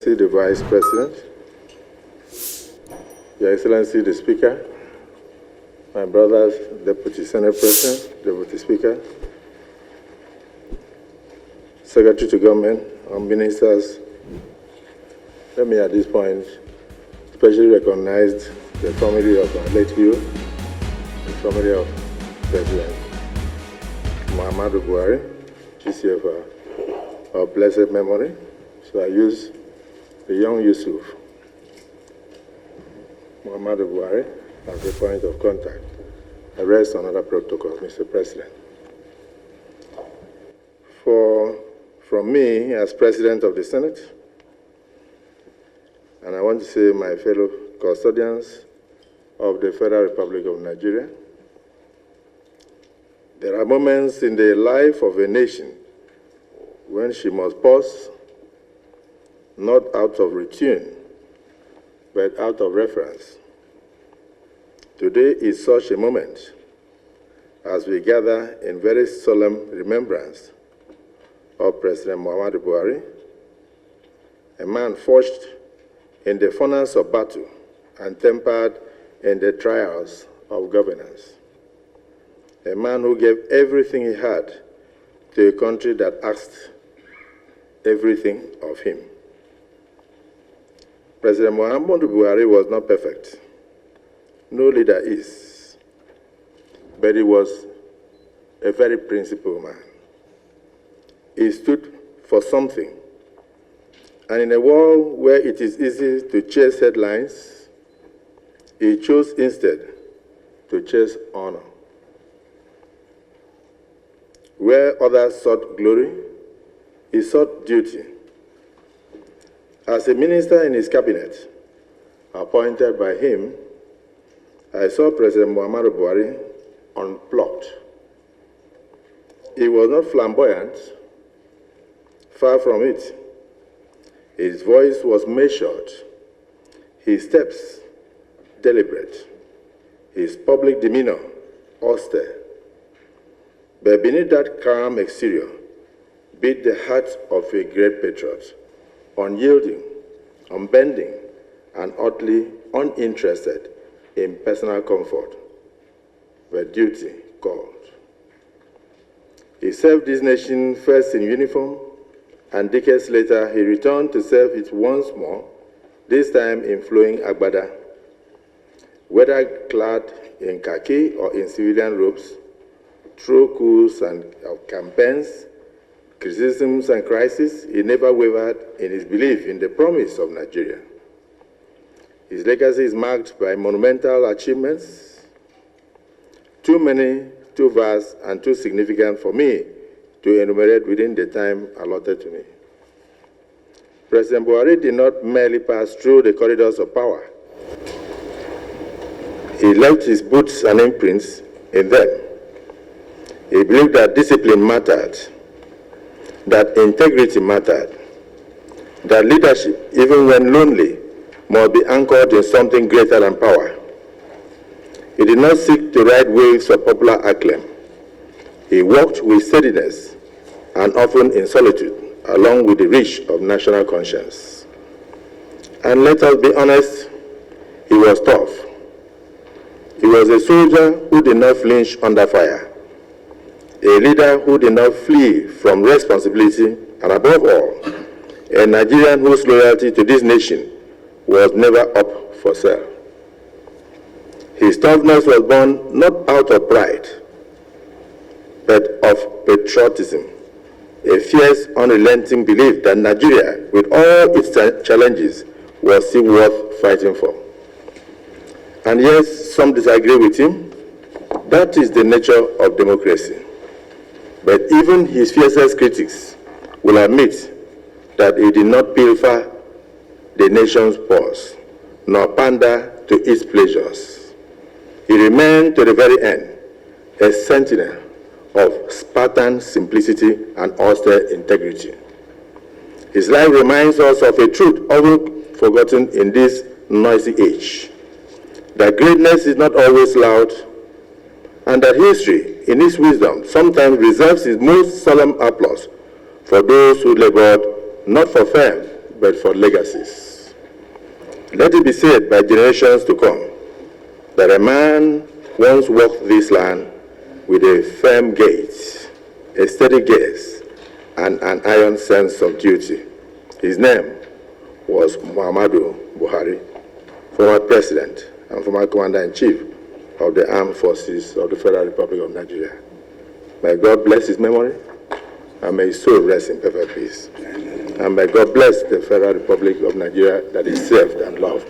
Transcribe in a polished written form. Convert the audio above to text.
The Vice President, Your Excellency the Speaker, my brothers, Deputy Senate President, Deputy Speaker, Secretary to Government, and Ministers, let me at this point especially recognize the family of our late hero, the family of President Muhammadu Buhari, GCFR, of blessed memory. So I use the young Yusuf, Muhammadu Buhari, as a point of contact. I rest on other protocols, Mr. President. From me, as President of the Senate, and I want to say my fellow custodians of the Federal Republic of Nigeria, there are moments in the life of a nation when she must pause, not out of routine, but out of reference. Today is such a moment as we gather in very solemn remembrance of President Muhammadu Buhari, a man forged in the furnace of battle and tempered in the trials of governance, a man who gave everything he had to a country that asked everything of him. President Muhammadu Buhari was not perfect. No leader is. But he was a very principled man. He stood for something. And in a world where it is easy to chase headlines, he chose instead to chase honor. Where others sought glory, he sought duty. As a minister in his cabinet, appointed by him, I saw President Muhammadu Buhari unplugged. He was not flamboyant, far from it. His voice was measured, his steps deliberate, his public demeanor austere. But beneath that calm exterior beat the heart of a great patriot, unyielding, unbending, and utterly uninterested in personal comfort, but duty called. He served this nation first in uniform, and decades later he returned to serve it once more, this time in flowing agbada. Whether clad in khaki or in civilian robes, through coups and campaigns, criticisms and crises, he never wavered in his belief in the promise of Nigeria. His legacy is marked by monumental achievements, too many, too vast, and too significant for me to enumerate within the time allotted to me. President Buhari did not merely pass through the corridors of power. He left his boots and imprints in them. He believed that discipline mattered, that integrity mattered, that leadership, even when lonely, must be anchored in something greater than power. He did not seek to ride waves of popular acclaim. He walked with steadiness and often in solitude, along with the reach of national conscience. And let us be honest, he was tough. He was a soldier who did not flinch under fire, a leader who did not flee from responsibility, and above all, a Nigerian whose loyalty to this nation was never up for sale. His toughness was born not out of pride, but of patriotism, a fierce, unrelenting belief that Nigeria, with all its challenges, was still worth fighting for. And yes, some disagree with him. That is the nature of democracy. But even his fiercest critics will admit that he did not pilfer the nation's purse, nor pander to its pleasures. He remained to the very end a sentinel of Spartan simplicity and austere integrity. His life reminds us of a truth often forgotten in this noisy age, that greatness is not always loud, and that history, in its wisdom, sometimes reserves its most solemn applause for those who labored not for fame, but for legacies. Let it be said by generations to come that a man once walked this land with a firm gait, a steady gaze, and an iron sense of duty. His name was Muhammadu Buhari, former president and former commander-in-chief of the Armed Forces of the Federal Republic of Nigeria. May God bless his memory, and may his soul rest in perfect peace. And may God bless the Federal Republic of Nigeria that he served and loved.